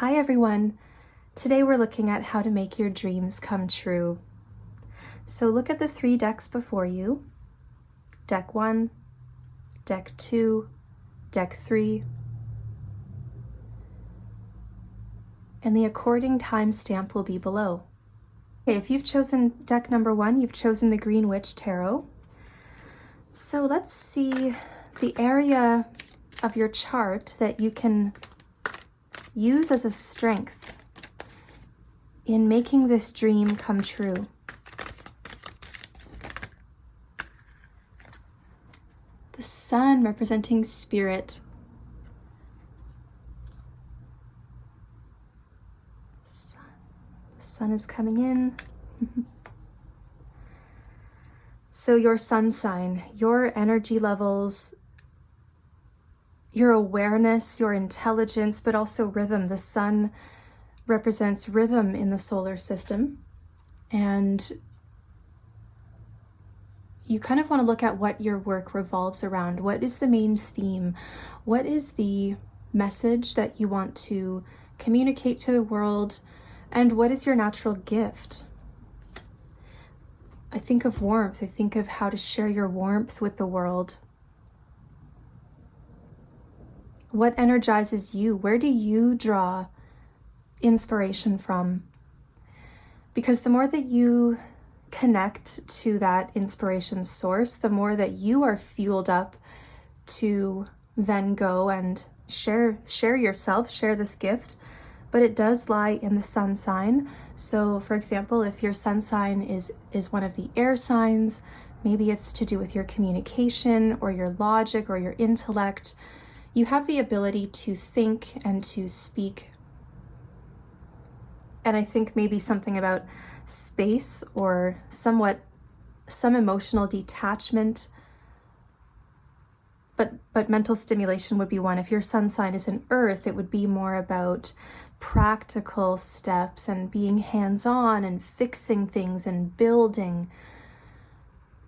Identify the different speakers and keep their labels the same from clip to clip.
Speaker 1: Hi everyone! Today we're looking at how to make your dreams come true. So look at the 3 decks before you. Deck 1, Deck 2, Deck 3, and the according timestamp will be below. Okay, if you've chosen deck number 1, you've chosen the Green Witch Tarot. So let's see the area of your chart that you can use as a strength in making this dream come true. The sun representing spirit. The sun is coming in. So your sun sign, your energy levels, your awareness, your intelligence, but also rhythm. The sun represents rhythm in the solar system. And you kind of want to look at what your work revolves around. What is the main theme? What is the message that you want to communicate to the world? And what is your natural gift? I think of warmth. I think of how to share your warmth with the world. What energizes you? Where do you draw inspiration from? Because the more that you connect to that inspiration source, the more that you are fueled up to then go and share yourself, share this gift. But it does lie in the sun sign. So for example, if your sun sign is one of the air signs, maybe it's to do with your communication or your logic or your intellect. You have the ability to think and to speak. And I think maybe something about space or some emotional detachment. But mental stimulation would be one. If your sun sign is in earth, it would be more about practical steps and being hands-on and fixing things and building.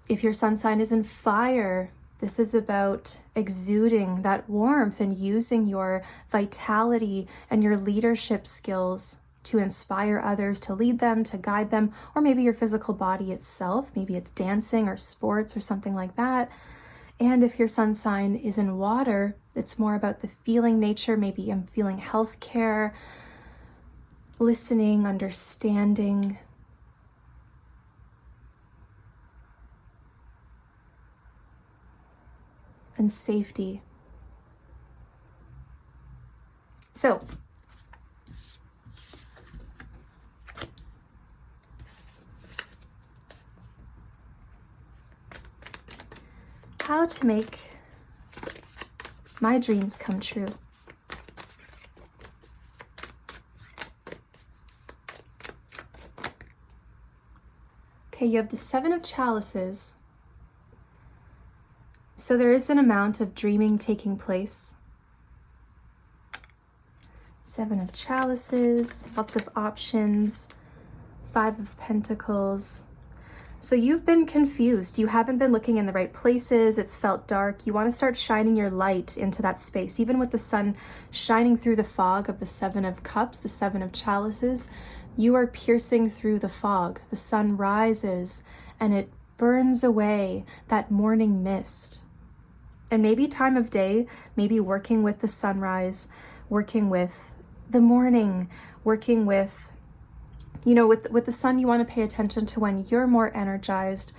Speaker 1: If your sun sign is in fire, this is about exuding that warmth and using your vitality and your leadership skills to inspire others, to lead them, to guide them, or maybe your physical body itself. Maybe it's dancing or sports or something like that. And if your sun sign is in water, it's more about the feeling nature. Maybe I'm feeling healthcare, listening, understanding. And safety. So, how to make my dreams come true. Okay, you have the 7 of Chalices. So there is an amount of dreaming taking place. 7 of Chalices, lots of options, 5 of Pentacles. So you've been confused. You haven't been looking in the right places. It's felt dark. You want to start shining your light into that space. Even with the sun shining through the fog of the 7 of Cups, the 7 of Chalices, you are piercing through the fog. The sun rises and it burns away that morning mist. And maybe time of day, maybe working with the sunrise, working with the morning, working with, with the sun, you want to pay attention to when you're more energized,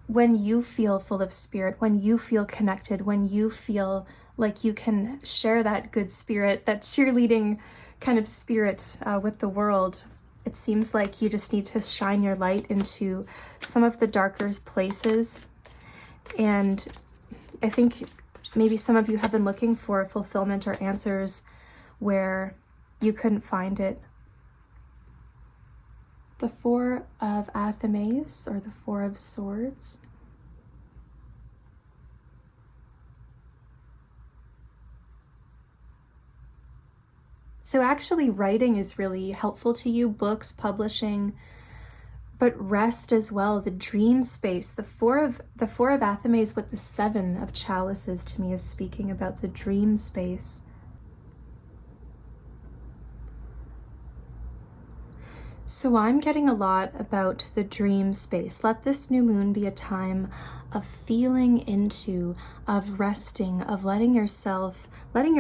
Speaker 1: when you feel full of spirit, when you feel connected, when you feel like you can share that good spirit, that cheerleading kind of spirit with the world. It seems like you just need to shine your light into some of the darker places. And I think maybe some of you have been looking for fulfillment or answers where you couldn't find it. The 4 of Athames, or the 4 of Swords. So actually writing is really helpful to you, books, publishing, but rest as well, the dream space. The four of Athames with the 7 of Chalices to me is speaking about the dream space. So I'm getting a lot about the dream space. Let this new moon be a time of feeling into, of resting, of letting your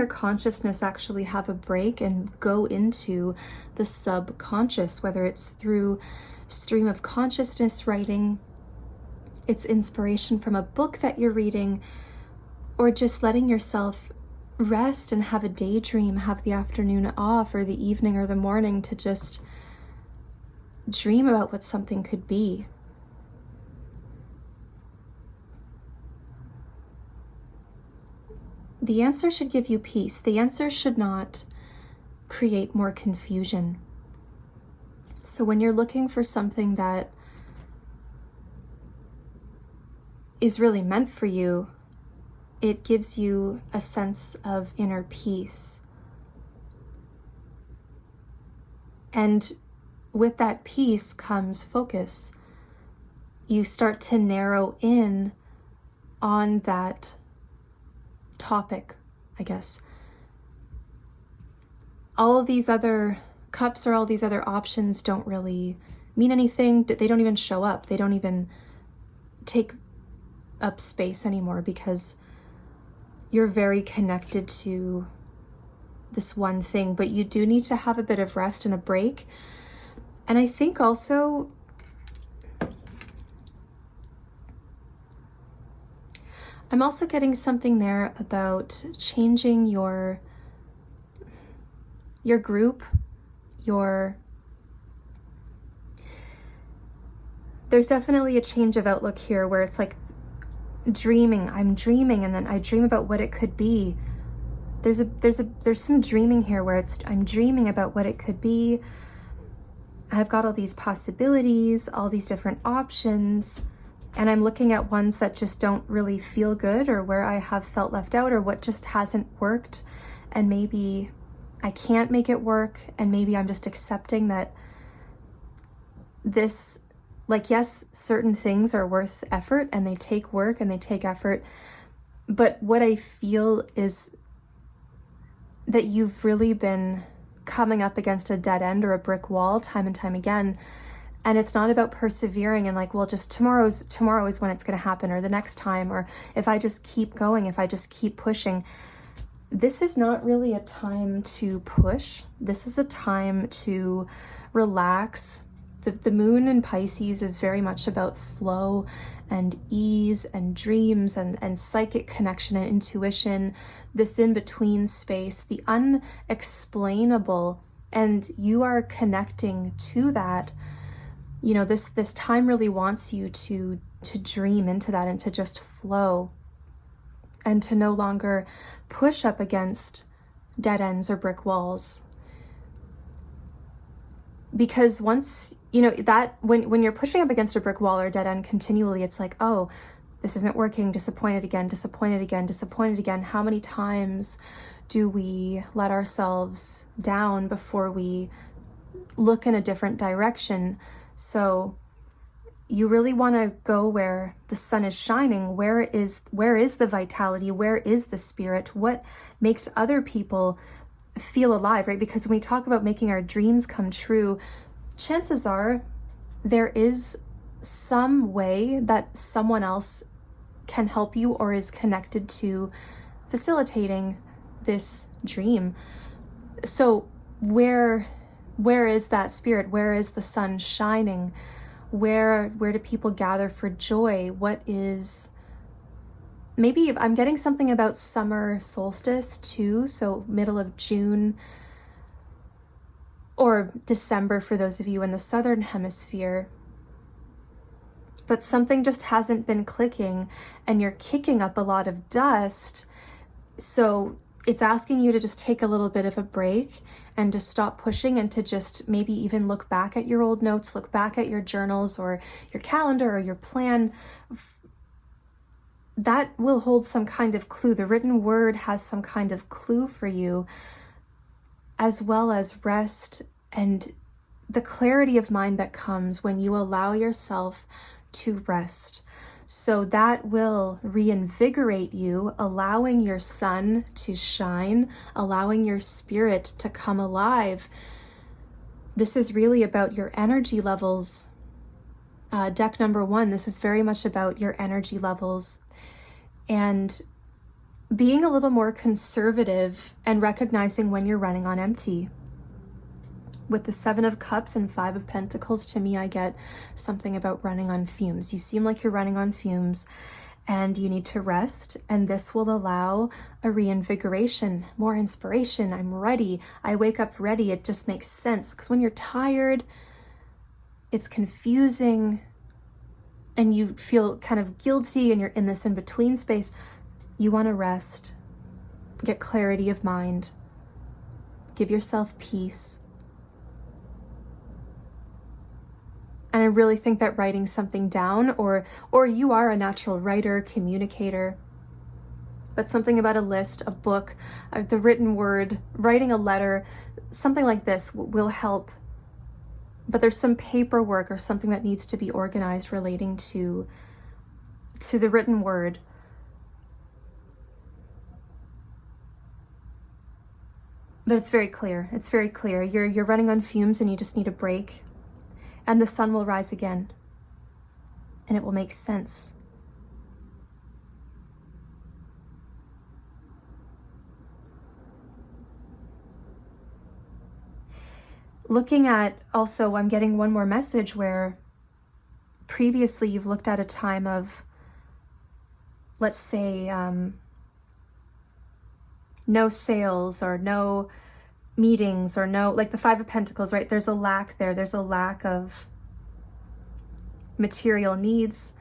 Speaker 1: consciousness actually have a break and go into the subconscious, whether it's through stream of consciousness writing, it's inspiration from a book that you're reading, or just letting yourself rest and have a daydream, have the afternoon off or the evening or the morning to just dream about what something could be. The answer should give you peace. The answer should not create more confusion. So when you're looking for something that is really meant for you, it gives you a sense of inner peace. And with that peace comes focus. You start to narrow in on that topic, I guess. All of these other cups or all these other options don't really mean anything. They don't even show up. They don't even take up space anymore because you're very connected to this one thing, but you do need to have a bit of rest and a break. And I think also I'm also getting something there about changing your group, there's definitely a change of outlook here where it's like dreaming. I'm dreaming and then I dream about what it could be. There's some dreaming here where I'm dreaming about what it could be. I've got all these possibilities, all these different options, and I'm looking at ones that just don't really feel good or where I have felt left out or what just hasn't worked, and maybe I can't make it work, and maybe I'm just accepting that this, like, yes, certain things are worth effort and they take work and they take effort, but what I feel is that you've really been coming up against a dead end or a brick wall time and time again. And it's not about persevering and like, well, just tomorrow is when it's going to happen, or the next time, or if I just keep going, if I just keep pushing. This is not really a time to push. This is a time to relax. The moon in Pisces is very much about flow and ease and dreams and psychic connection and intuition, this in-between space, the unexplainable, and you are connecting to that. You know, this time really wants you to dream into that and to just flow and to no longer push up against dead ends or brick walls. Because once, you know, that when you're pushing up against a brick wall or a dead end continually, it's like, oh, this isn't working, disappointed again, disappointed again, disappointed again. How many times do we let ourselves down before we look in a different direction? So you really want to go where the sun is shining. Where is the vitality? Where is the spirit? What makes other people feel alive, right? Because when we talk about making our dreams come true, chances are there is some way that someone else can help you or is connected to facilitating this dream. So where is that spirit? Where is the sun shining? Where do people gather for joy? What is, maybe I'm getting something about summer solstice too, so middle of June or December for those of you in the southern hemisphere. But something just hasn't been clicking and you're kicking up a lot of dust. So it's asking you to just take a little bit of a break and to stop pushing and to just maybe even look back at your old notes, look back at your journals or your calendar or your plan. That will hold some kind of clue. The written word has some kind of clue for you, as well as rest and the clarity of mind that comes when you allow yourself to rest. So that will reinvigorate you, allowing your sun to shine, allowing your spirit to come alive. This is really about your energy levels. Deck number 1, this is very much about your energy levels and being a little more conservative and recognizing when you're running on empty. With the 7 of Cups and 5 of Pentacles, to me, I get something about running on fumes. You seem like you're running on fumes and you need to rest, and this will allow a reinvigoration, more inspiration. I'm ready. I wake up ready. It just makes sense, because when you're tired, it's confusing and you feel kind of guilty and you're in this in-between space. You want to rest, get clarity of mind, give yourself peace. And I really think that writing something down, or you are a natural writer, communicator, but something about a list, a book, the written word, writing a letter, something like this will help. But there's some paperwork or something that needs to be organized relating to the written word. But it's very clear. It's very clear. You're running on fumes and you just need a break. And the sun will rise again. And it will make sense. Looking at, also, I'm getting one more message where previously you've looked at a time of, let's say, no sales or no meetings or no, like the 5 of Pentacles, right? There's a lack there. There's a lack of material needs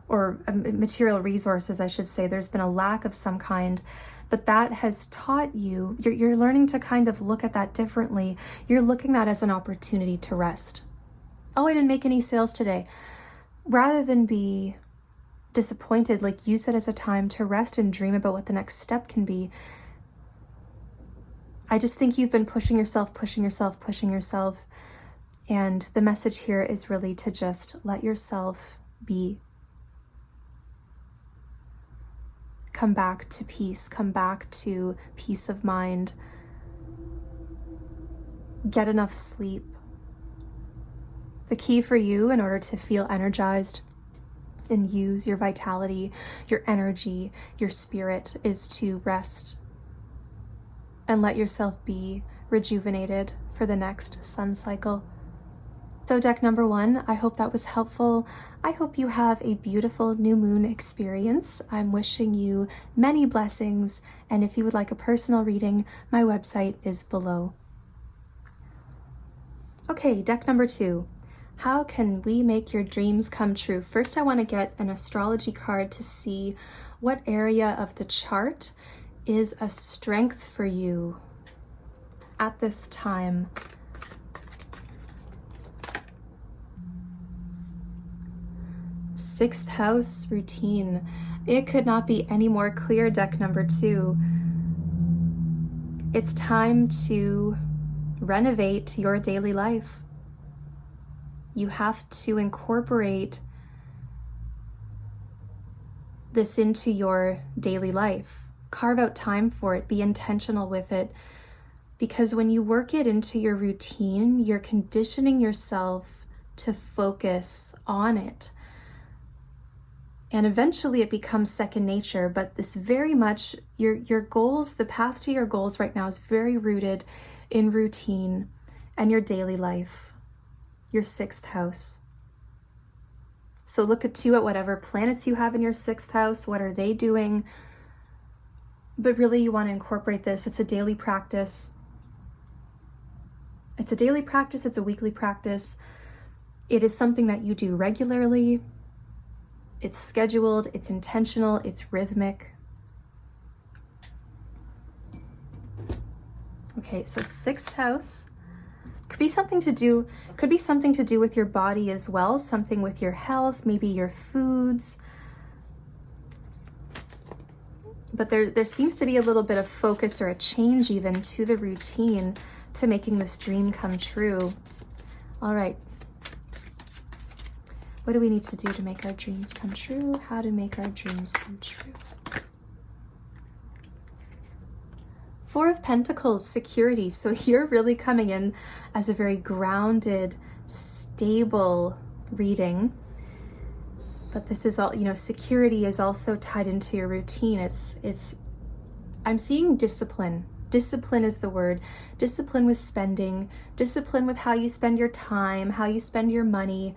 Speaker 1: or material resources, I should say. There's been a lack of some kind, but that has taught you, you're learning to kind of look at that differently. You're looking at it as an opportunity to rest. Oh, I didn't make any sales today. Rather than be disappointed, like, use it as a time to rest and dream about what the next step can be. I just think you've been pushing yourself. And the message here is really to just let yourself be. Come back to peace. Come back to peace of mind. Get enough sleep. The key for you, in order to feel energized and use your vitality, your energy, your spirit, is to rest and let yourself be rejuvenated for the next sun cycle. So deck number 1, I hope that was helpful. I hope you have a beautiful new moon experience. I'm wishing you many blessings, and if you would like a personal reading, my website is below. Okay, deck number 2. How can we make your dreams come true? First, I want to get an astrology card to see what area of the chart is a strength for you at this time. Sixth house routine. It could not be any more clear, deck number 2. It's time to renovate your daily life. You have to incorporate this into your daily life. Carve out time for it. Be intentional with it. Because when you work it into your routine, you're conditioning yourself to focus on it. And eventually it becomes second nature. But this very much, your goals, the path to your goals right now is very rooted in routine and your daily life, your 6th house. So look at whatever planets you have in your 6th house. What are they doing? But really, you want to incorporate this. It's a daily practice. It's a daily practice. It's a weekly practice. It is something that you do regularly. It's scheduled. It's intentional. It's rhythmic. Okay, so 6th house could be something to do with your body as well. Something with your health, maybe your foods. But there seems to be a little bit of focus or a change even to the routine to making this dream come true. All right. What do we need to do to make our dreams come true? How to make our dreams come true? Four of Pentacles, security. So you're really coming in as a very grounded, stable reading. But this is all, security is also tied into your routine. I'm seeing discipline. Discipline is the word. Discipline with spending, discipline with how you spend your time, how you spend your money.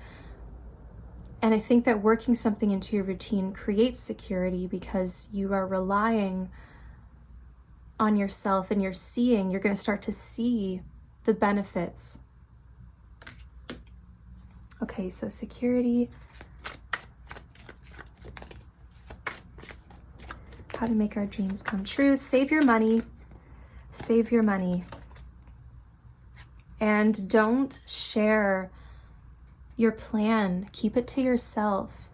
Speaker 1: And I think that working something into your routine creates security because you are relying on yourself and you're going to start to see the benefits. Okay, so security. How to make our dreams come true. Save your money. Save your money. And don't share your plan. Keep it to yourself.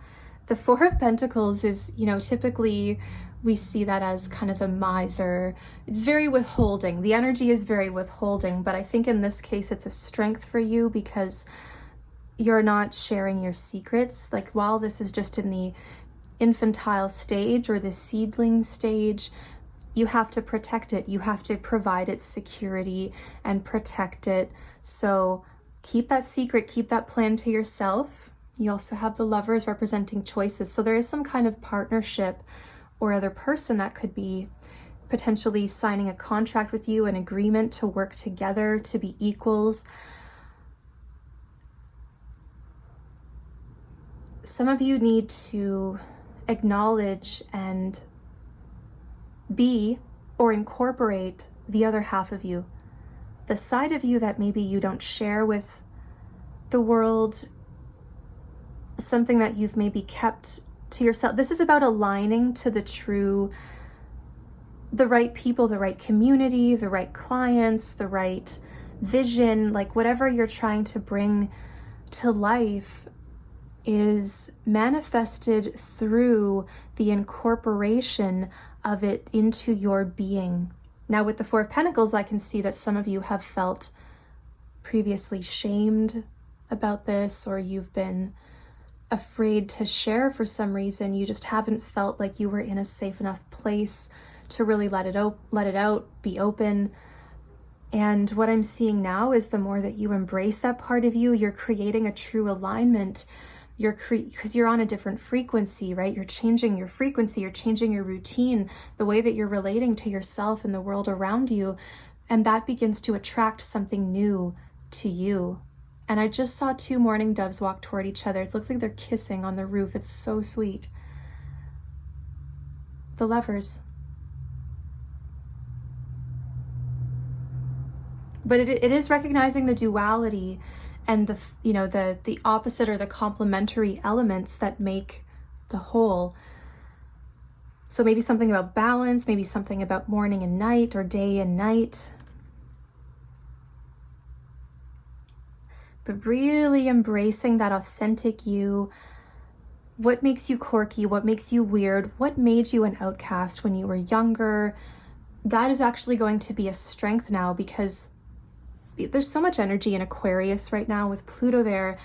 Speaker 1: The Four of Pentacles is, typically we see that as kind of a miser. It's very withholding. The energy is very withholding, but I think in this case it's a strength for you because you're not sharing your secrets. Like while this is just in the infantile stage or the seedling stage, you have to protect it. You have to provide it security and protect it. So keep that secret, keep that plan to yourself. You also have the Lovers representing choices. So there is some kind of partnership or other person that could be potentially signing a contract with you, an agreement to work together, to be equals. Some of you need to acknowledge and be or incorporate the other half of you, the side of you that maybe you don't share with the world, something that you've maybe kept to yourself. This is about aligning to the right people, the right community, the right clients, the right vision, like whatever you're trying to bring to life is manifested through the incorporation of it into your being. Now with the Four of Pentacles, I can see that some of you have felt previously shamed about this, or you've been afraid to share for some reason. You just haven't felt like you were in a safe enough place to really let it out, be open. And what I'm seeing now is the more that you embrace that part of you, you're creating a true alignment. Because you're on a different frequency, right? You're changing your frequency, you're changing your routine, the way that you're relating to yourself and the world around you. And that begins to attract something new to you. And I just saw two mourning doves walk toward each other. It looks like they're kissing on the roof. It's so sweet. The Lovers. But it is recognizing the duality and the opposite or the complementary elements that make the whole. So maybe something about balance, maybe something about morning and night or day and night. But really embracing that authentic you. What makes you quirky? What makes you weird? What made you an outcast when you were younger? That is actually going to be a strength now because there's so much energy in Aquarius right now with Pluto there.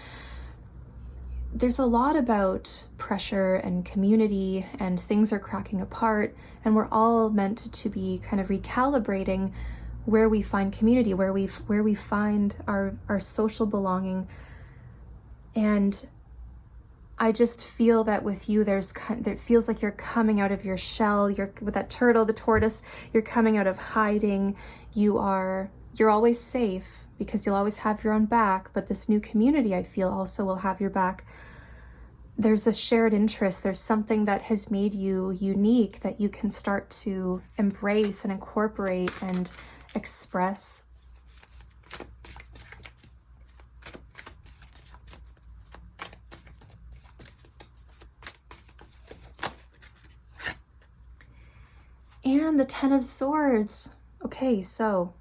Speaker 1: There's a lot about pressure and community and things are cracking apart, and we're all meant to be kind of recalibrating where we find community, where we find our social belonging. And I just feel that with you, it feels like you're coming out of your shell. You're with that turtle, the tortoise, you're coming out of hiding. You're always safe because you'll always have your own back, but this new community, I feel, also will have your back. There's a shared interest. There's something that has made you unique that you can start to embrace and incorporate and express. And the Ten of Swords. Okay, so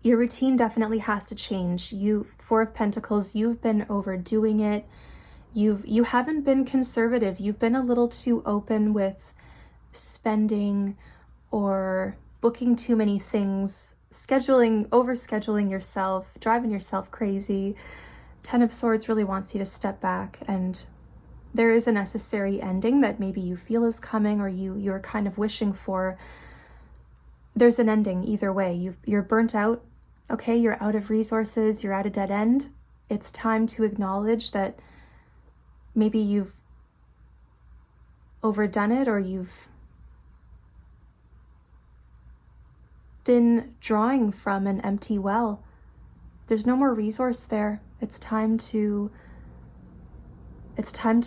Speaker 1: your routine definitely has to change. Four of Pentacles, you've been overdoing it. You haven't been conservative. You've been a little too open with spending or booking too many things, overscheduling yourself, driving yourself crazy. Ten of Swords really wants you to step back and there is a necessary ending that maybe you feel is coming, or you're kind of wishing for. There's an ending either way. You're burnt out, okay? You're out of resources, you're at a dead end. It's time to acknowledge that maybe you've overdone it, or you've been drawing from an empty well. There's no more resource there. It's time to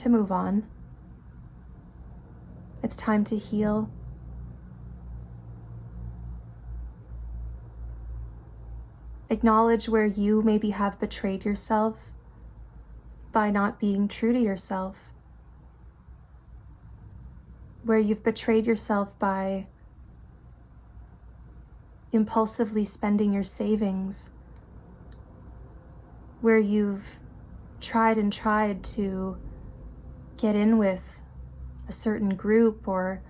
Speaker 1: move on. It's time to heal. Acknowledge where you maybe have betrayed yourself by not being true to yourself. Where you've betrayed yourself by impulsively spending your savings. Where you've tried to get in with a certain group, or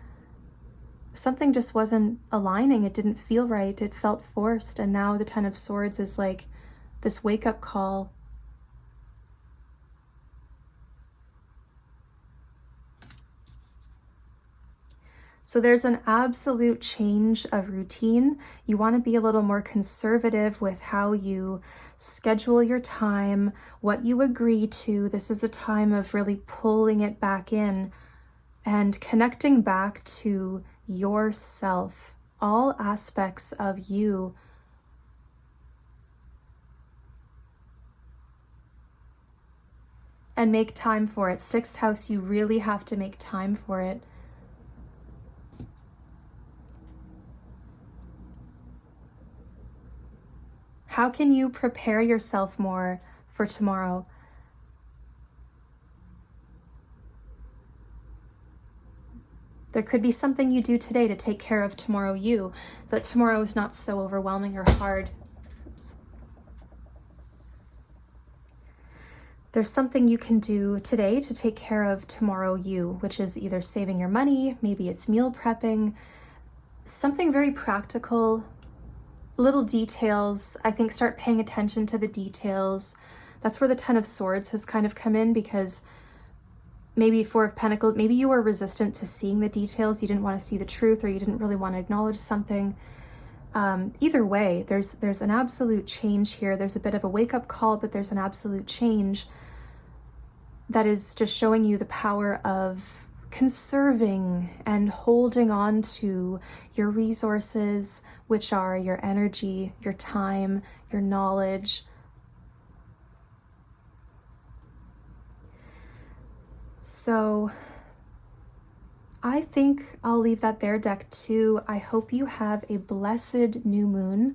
Speaker 1: something just wasn't aligning. It didn't feel right. It felt forced. And now the Ten of Swords is like this wake-up call. So there's an absolute change of routine. You want to be a little more conservative with how you schedule your time, what you agree to. This is a time of really pulling it back in and connecting back to yourself, all aspects of you. And make time for it. 6th house, you really have to make time for it. How can you prepare yourself more for tomorrow? There could be something you do today to take care of tomorrow you, so that tomorrow is not so overwhelming or hard. Oops. There's something you can do today to take care of tomorrow you, which is either saving your money, maybe it's meal prepping, something very practical. Little details. I think start paying attention to the details. That's where the Ten of Swords has kind of come in, because maybe 4 of Pentacles, maybe you were resistant to seeing the details. You didn't want to see the truth, or you didn't really want to acknowledge something. Either way, there's an absolute change here. There's a bit of a wake-up call, but there's an absolute change that is just showing you the power of conserving and holding on to your resources, which are your energy, your time, your knowledge. So I think I'll leave that there, deck 2. I hope you have a blessed new moon.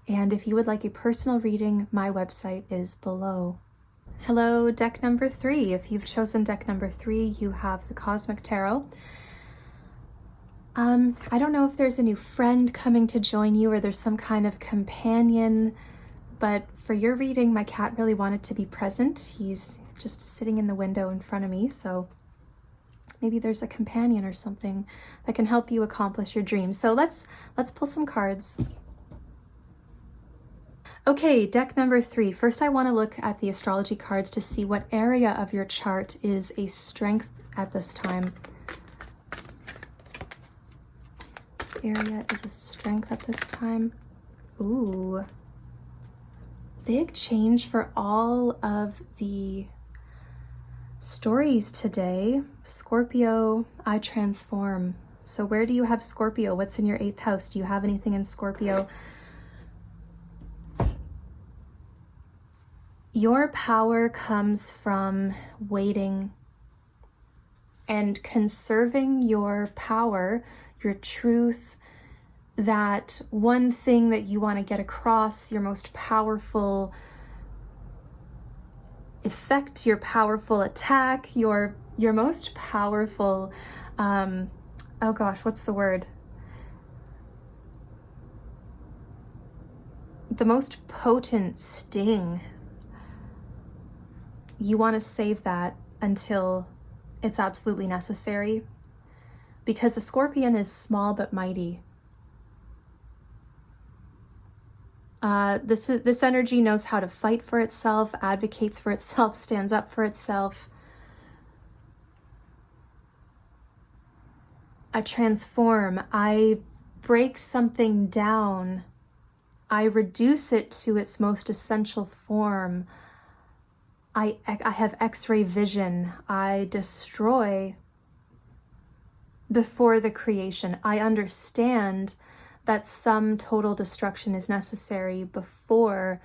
Speaker 1: And if you would like a personal reading, my website is below. Hello, deck number 3. If you've chosen deck number 3, you have the Cosmic Tarot. I don't know if there's a new friend coming to join you, or there's some kind of companion, but for your reading, my cat really wanted to be present. He's just sitting in the window in front of me, so maybe there's a companion or something that can help you accomplish your dreams. So let's pull some cards. Okay, deck number 3. First, I want to look at the astrology cards to see what area of your chart is a strength at this time. Area is a strength at this time. Ooh. Big change for all of the stories today. Scorpio, I transform. So where do you have Scorpio? What's in your 8th house? Do you have anything in Scorpio? Your power comes from waiting and conserving your power, your truth, that one thing that you want to get across, your most powerful effect, your powerful attack, your most powerful, oh gosh, what's the word? The most potent sting. You want to save that until it's absolutely necessary, because the Scorpion is small but mighty. This energy knows how to fight for itself, advocates for itself, stands up for itself. I transform, I break something down, I reduce it to its most essential form. I have X-ray vision. I destroy before the creation. I understand that some total destruction is necessary before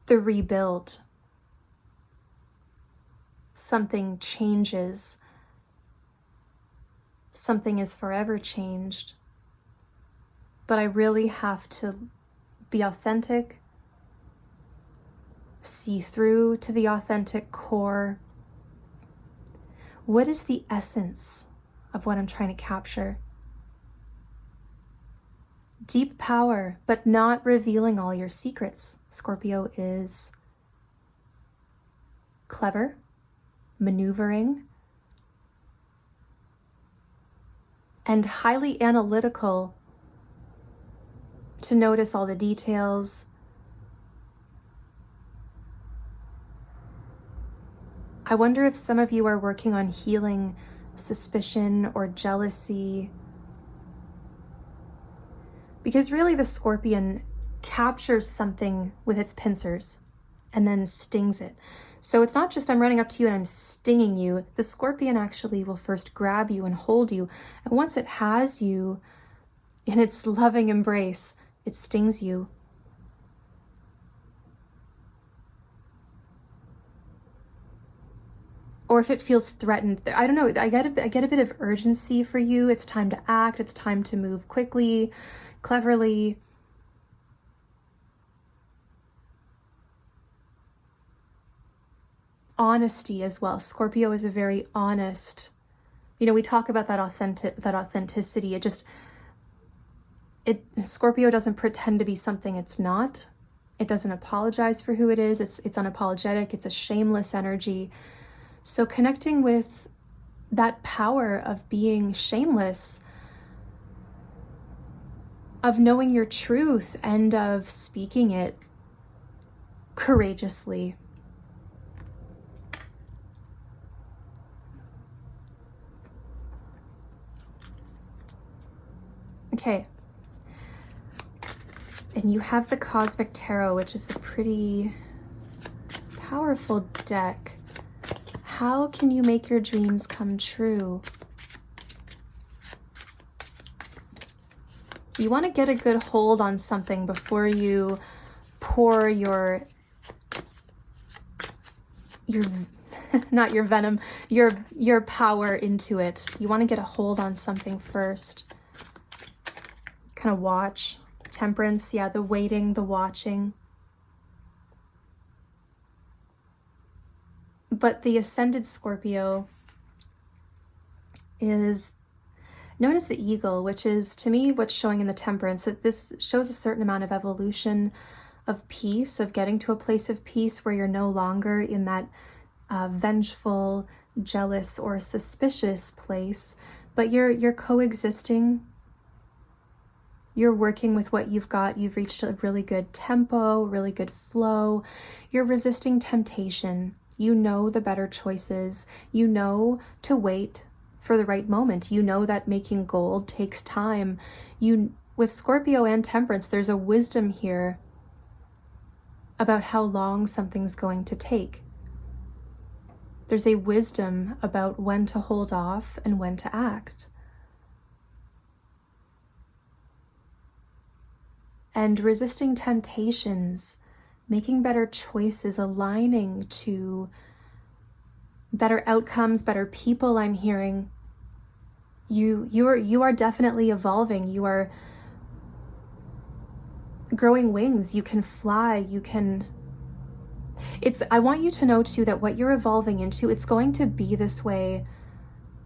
Speaker 1: the rebuild. Something changes. Something is forever changed. But I really have to be authentic, see through to the authentic core. What is the essence of what I'm trying to capture? Deep power, but not revealing all your secrets. Scorpio is clever, maneuvering, and highly analytical to notice all the details. I wonder if some of you are working on healing suspicion or jealousy, because really the Scorpion captures something with its pincers and then stings it. So it's not just I'm running up to you and I'm stinging you. The Scorpion actually will first grab you and hold you. And once it has you in its loving embrace, it stings you. Or if it feels threatened, I don't know, I get a bit of urgency for you. It's time to act. It's time to move quickly, cleverly. Honesty as well. Scorpio is a very honest. You know, we talk about that authenticity. Scorpio doesn't pretend to be something it's not. It doesn't apologize for who it is. It's unapologetic. It's a shameless energy. So connecting with that power of being shameless, of knowing your truth and of speaking it courageously. Okay. And you have the Cosmic Tarot, which is a pretty powerful deck. How can you make your dreams come true? You want to get a good hold on something before you pour your not your venom, your power into it. You want to get a hold on something first. Kind of watch. Temperance, yeah, the waiting, the watching. But the Ascended Scorpio is known as the eagle, which is, to me, what's showing in the Temperance, that this shows a certain amount of evolution, of peace, of getting to a place of peace where you're no longer in that vengeful, jealous, or suspicious place, but you're coexisting. You're working with what you've got. You've reached a really good tempo, really good flow. You're resisting temptation. You know the better choices. You know to wait for the right moment. You know that making gold takes time. With Scorpio and Temperance, there's a wisdom here about how long something's going to take. There's a wisdom about when to hold off and when to act. And resisting temptations, making better choices, aligning to better outcomes, better people, I'm hearing. You are definitely evolving. You are growing wings. You can fly. I want you to know too that what you're evolving into, it's going to be this way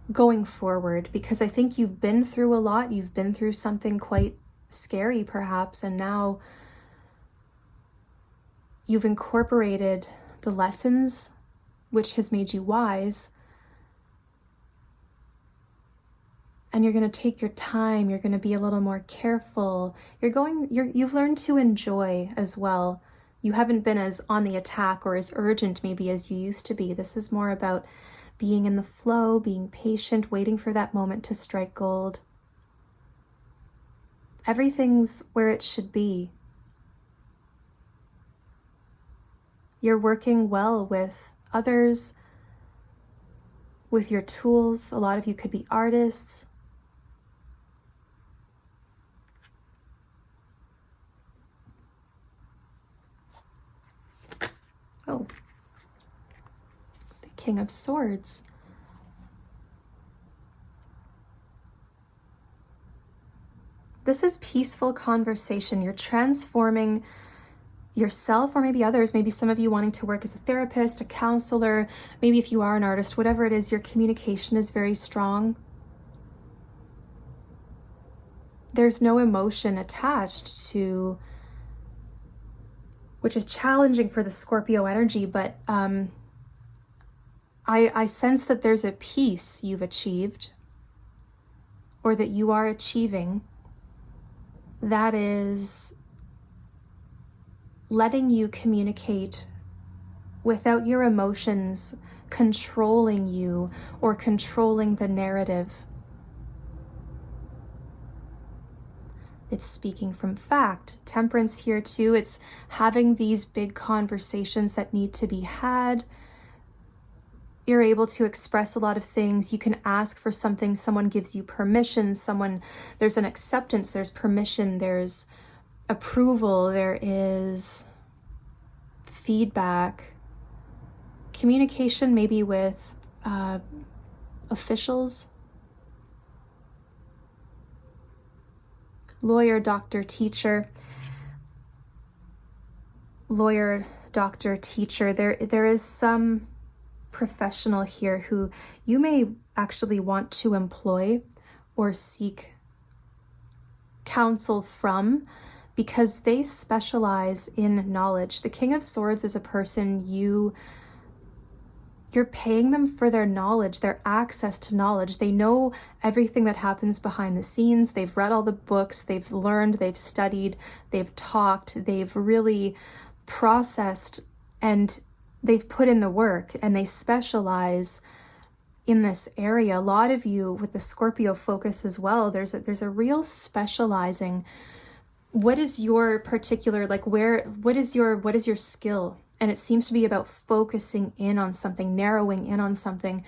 Speaker 1: going forward, because I think you've been through a lot. You've been through something quite scary perhaps, and now you've incorporated the lessons, which has made you wise, and you're going to take your time. You're going to be a little more careful. You've learned to enjoy as well. You haven't been as on the attack or as urgent maybe as you used to be. This is more about being in the flow, being patient, waiting for that moment to strike gold. Everything's where it should be. You're working well with others, with your tools. A lot of you could be artists. Oh, the King of Swords. This is peaceful conversation. You're transforming yourself, or maybe others, maybe some of you wanting to work as a therapist, a counselor, maybe if you are an artist, whatever it is, your communication is very strong. There's no emotion attached to, which is challenging for the Scorpio energy, but I sense that there's a peace you've achieved, or that you are achieving, that is letting you communicate without your emotions controlling you or controlling the narrative. It's speaking from fact. Temperance here too. It's having these big conversations that need to be had. You're able to express a lot of things. You can ask for something, someone gives you permission, there's an acceptance, there's permission, there's approval, there is feedback. Communication maybe with officials. Lawyer, doctor, teacher. Lawyer, doctor, teacher. There is some professional here who you may actually want to employ or seek counsel from, because they specialize in knowledge. The King of Swords is a person you're paying them for their knowledge, their access to knowledge. They know everything that happens behind the scenes. They've read all the books, they've learned, they've studied, they've talked, they've really processed, and they've put in the work, and they specialize in this area. A lot of you with the Scorpio focus as well, there's a real specializing. What is your particular, what is your skill? And it seems to be about focusing in on something, narrowing in on something.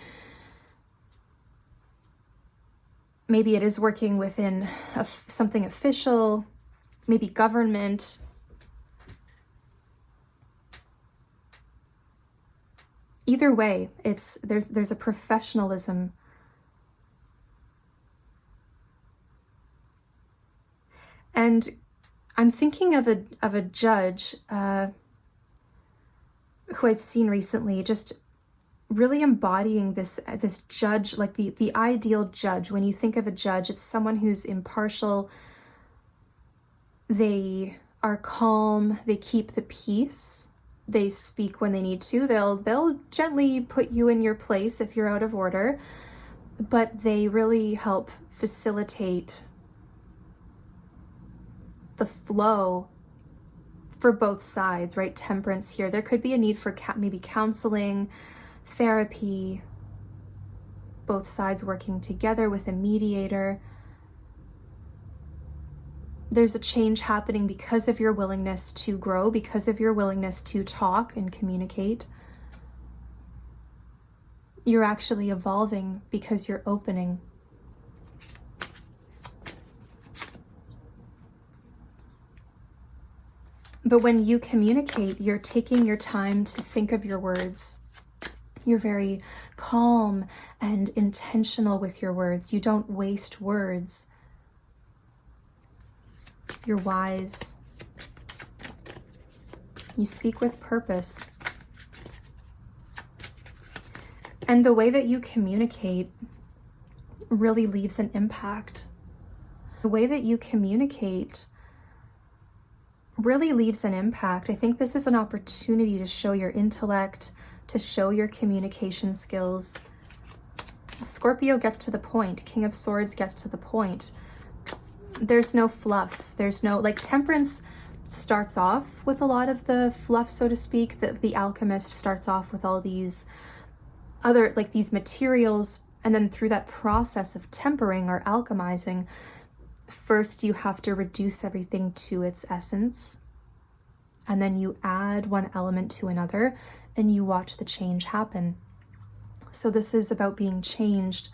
Speaker 1: Maybe it is working within something official, maybe government. Either way, there's a professionalism. And I'm thinking of a judge who I've seen recently, just really embodying this judge, like the ideal judge. When you think of a judge, it's someone who's impartial. They are calm. They keep the peace. They speak when they need to. They'll gently put you in your place if you're out of order, but they really help facilitate the flow for both sides, right? Temperance here. There could be a need for maybe counseling, therapy, both sides working together with a mediator. There's a change happening because of your willingness to grow, because of your willingness to talk and communicate. You're actually evolving because you're opening. But when you communicate, you're taking your time to think of your words. You're very calm and intentional with your words. You don't waste words. You're wise. You speak with purpose. And the way that you communicate really leaves an impact. The way that you communicate really leaves an impact. I think this is an opportunity to show your intellect, to show your communication skills. Scorpio gets to the point. King of Swords gets to the point. There's no fluff. There's no, Temperance starts off with a lot of the fluff, so to speak. The Alchemist starts off with all these other, like these materials, and then through that process of tempering or alchemizing, first you have to reduce everything to its essence, and then you add one element to another and you watch the change happen. So this is about being changed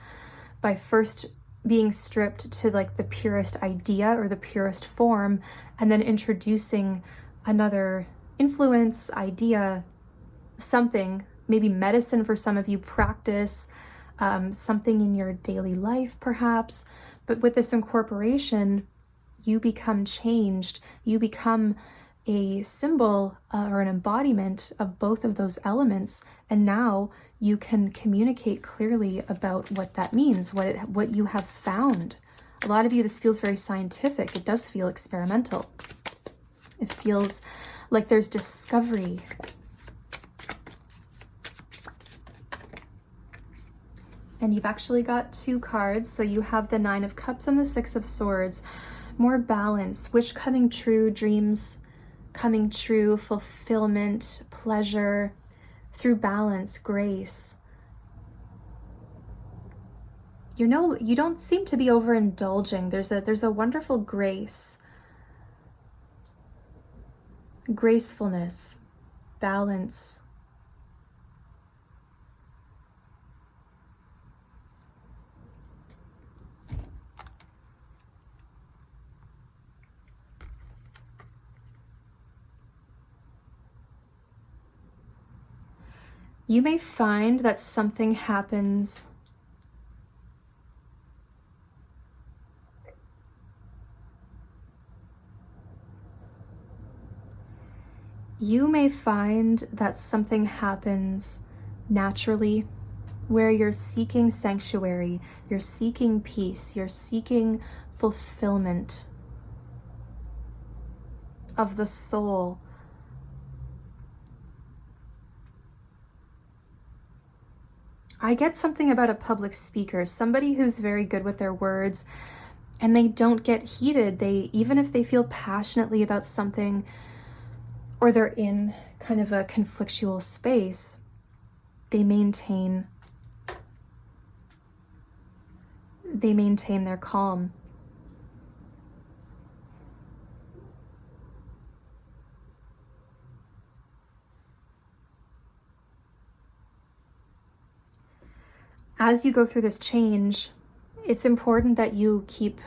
Speaker 1: by first being stripped to like the purest idea or the purest form, and then introducing another influence, idea, something, maybe medicine for some of you, practice, something in your daily life perhaps. But with this incorporation, you become changed. You become a symbol or an embodiment of both of those elements. And now you can communicate clearly about what that means, what you have found. A lot of you, this feels very scientific. It does feel experimental. It feels like there's discovery. And you've actually got 2 cards. So you have the 9 of Cups and the 6 of Swords. More balance, wish coming true, dreams coming true, fulfillment, pleasure, through balance, grace. You don't seem to be overindulging. There's a wonderful grace, gracefulness, balance. You may find that something happens naturally where you're seeking sanctuary, you're seeking peace, you're seeking fulfillment of the soul. I get something about a public speaker, somebody who's very good with their words, and they don't get heated. Even if they feel passionately about something, or they're in kind of a conflictual space, they maintain their calm. As you go through this change, it's important that you keep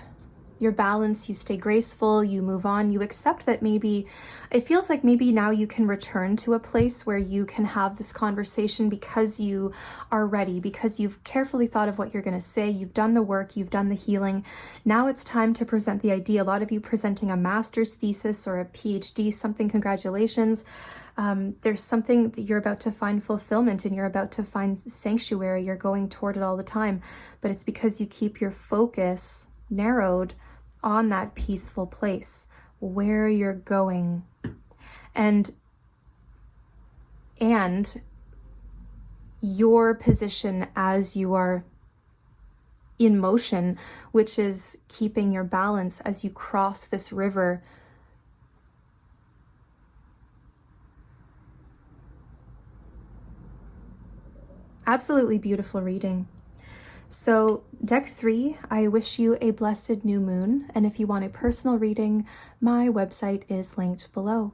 Speaker 1: your balance, you stay graceful, you move on, you accept that maybe it feels like maybe now you can return to a place where you can have this conversation because you are ready, because you've carefully thought of what you're going to say, you've done the work, you've done the healing. Now it's time to present the idea. A lot of you presenting a master's thesis or a PhD, something, congratulations. There's something that you're about to find fulfillment in, you're about to find sanctuary, you're going toward it all the time, but it's because you keep your focus narrowed on that peaceful place where you're going, and your position as you are in motion, which is keeping your balance as you cross this river. Absolutely beautiful reading. So deck 3, I wish you a blessed new moon. And if you want a personal reading, my website is linked below.